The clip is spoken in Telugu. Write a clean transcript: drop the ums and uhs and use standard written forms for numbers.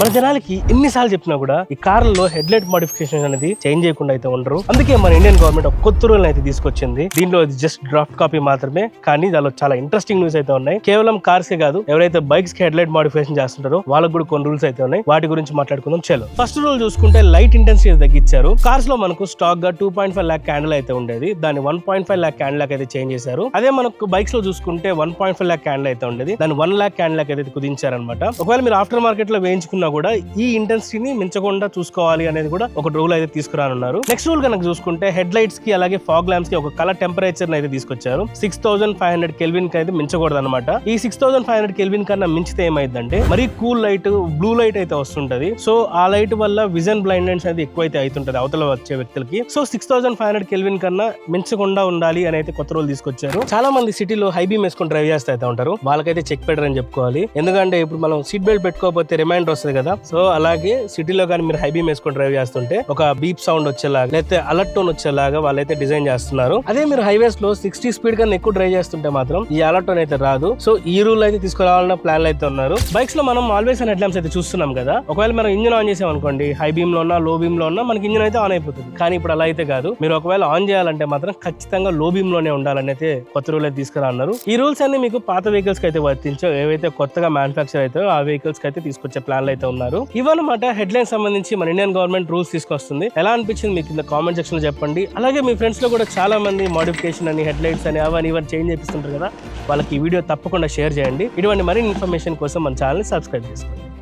మన జనాలకి ఎన్నిసార్లు చెప్పినా కూడా ఈ కార్లలో హెడ్ లైట్ మోడిఫికేషన్ అనేది చేంజ్ చేయకుండా అయితే ఉండరు. అందుకే మన ఇండియన్ గవర్నమెంట్ ఒక కొత్త రూల్ అయితే తీసుకొచ్చింది. దీనిలో ఇది జస్ట్ డ్రాఫ్ట్ కాపీ మాత్రమే, కానీ దానిలో చాలా ఇంట్రెస్టింగ్ న్యూస్ అయితే ఉన్నాయి. కేవలం కార్స్ కే కాదు, ఎవరైతే బైక్స్ కి హెడ్ లైట్ మోడిఫికేషన్ చేస్తుంటారో వాళ్ళకి కూడా కొన్ని రూల్స్ అయితే ఉన్నాయి. వాటి గురించి మాట్లాడుకుందాం. చలో, ఫస్ట్ రూల్ చూసుకుంటే లైట్ ఇంటెన్సిటీ తగ్గించారు. కార్స్ లో మనకు స్టాక్ గా 2.5 lakh క్యాండిల్ అయితే ఉండేది, దాన్ని 1.5 lakh క్యాండిల్ అయితే చేంజ్ చేశారు. అదే మనకు బైక్స్ లో చూసుకుంటే 1.5 lakh క్యాండిల్ అయితే ఉండేది, దాన్ని 1 lakh క్యాండిల్ అయితే కుదించారనమాట. ఒకవేళ మీరు ఆఫ్టర్ మార్కెట్ లో వేయించుకున్నా కూడా ఈ ఇంటెన్సిటీని మించకుండా చూసుకోవాలి అనేది కూడా ఒక రూల్ అయితే తీసుకురానున్నారు. నెక్స్ట్ రూల్ కనుక చూసుకుంటే హెడ్ లైట్స్ కి అలాగే ఫాగ్ ల్యాంప్స్ కి ఒక కలర్ టెంపరేచర్ అయితే తీసుకొచ్చారు. 6500 కెల్విన్ కి అయితే మించకూడదు అనమాట. ఈ 6500 కెల్విన్ కన్నా మించితే ఏమైందంటే మరి కూల్ లైట్, బ్లూ లైట్ అయితే వస్తుంటది. సో ఆ లైట్ వల్ల విజన్ బ్లైండ్నెస్ అనేది ఎక్కువైతే అవుతుంటది అవతల వచ్చే వ్యక్తులకి. సో 6500 కెల్విన్ కన్నా మించకుండా ఉండాలి అని అయితే కొత్త రూల్ తీసుకొచ్చారు. చాలా మంది సిటీలో హై బీమ్ వేసుకుని డ్రైవ్ చేస్తే అయితే ఉంటారు, వాళ్ళకైతే చెక్ పెట్టరని చెప్పుకోవాలి. ఎందుకంటే ఇప్పుడు మనం సీట్ బెల్ట్ పెట్టుకోకపోతే రిమైండర్ వస్తుంది కదా. సో అలాగే సిటీలో కానీ మీరు హై బీమ్ వేసుకొని డ్రైవ్ చేస్తుంటే ఒక బీప్ సౌండ్ వచ్చేలాగా లేకపోతే అలర్ట్ టోన్ వచ్చేలాగా వాళ్ళైతే డిజైన్ చేస్తున్నారు. అదే మీరు హైవేస్ లో 60 స్పీడ్ కన్నా ఎక్కువ డ్రైవ్ చేస్తుంటే మాత్రం ఈ అలర్ట్ టోన్ అయితే రాదు. సో ఈ రూల్ అయితే తీసుకురావాలన్న ప్లాన్ అయితే ఉన్నారు. బైక్స్ లో మనం ఆల్వేస్ హెడ్ ల్యాంప్స్ అయితే చూస్తున్నాం కదా. ఒకవేళ మనం ఇంజిన్ ఆన్ చేసాం అనుకోండి, హై బీమ్ లో ఉన్నా లో బీమ్ లో ఉన్నా మనకి ఇంజిన్ అయితే ఆన్ అయిపోతుంది. కానీ ఇప్పుడు అలా అయితే కాదు. మీరు ఒకవేళ ఆన్ చేయాలంటే మాత్రం ఖచ్చితంగా లో బీమ్ లోనే ఉండాలని అయితే కొత్త రూల్ అయితే తీసుకురాన్నారు. ఈ రూల్స్ అన్ని మీకు పాత వెహికల్స్ కి అయితే వర్తించావు, ఏవైతే కొత్తగా మ్యానుఫ్యాక్చర్ అయితే ఆ వెహికల్స్ కి అయితే తీసుకొచ్చే ప్లాన్లు అయితే ఉన్నారు. ఇవన్నమాట హెడ్ లైన్ సంబంధించి మన ఇండియన్ గవర్నమెంట్ రూల్స్ తీసుకొస్తుంది. ఎలా అనిపించింది మీకు కింద కామెంట్ సెక్షన్ లో చెప్పండి. అలాగే మీ ఫ్రెండ్స్ లో కూడా చాలా మంది మోడిఫికేషన్ అని, హెడ్ లైట్స్ అని, అవన్నీ ఇవన్నీ చేంజ్ చేపిస్తుంటారు కదా, వాళ్ళకి ఈ వీడియో తప్పకుండా షేర్ చేయండి. ఇటువంటి మరిన్ని ఇన్ఫర్మేషన్ కోసం మన ఛానల్ ని సబ్స్క్రైబ్ చేసుకోండి.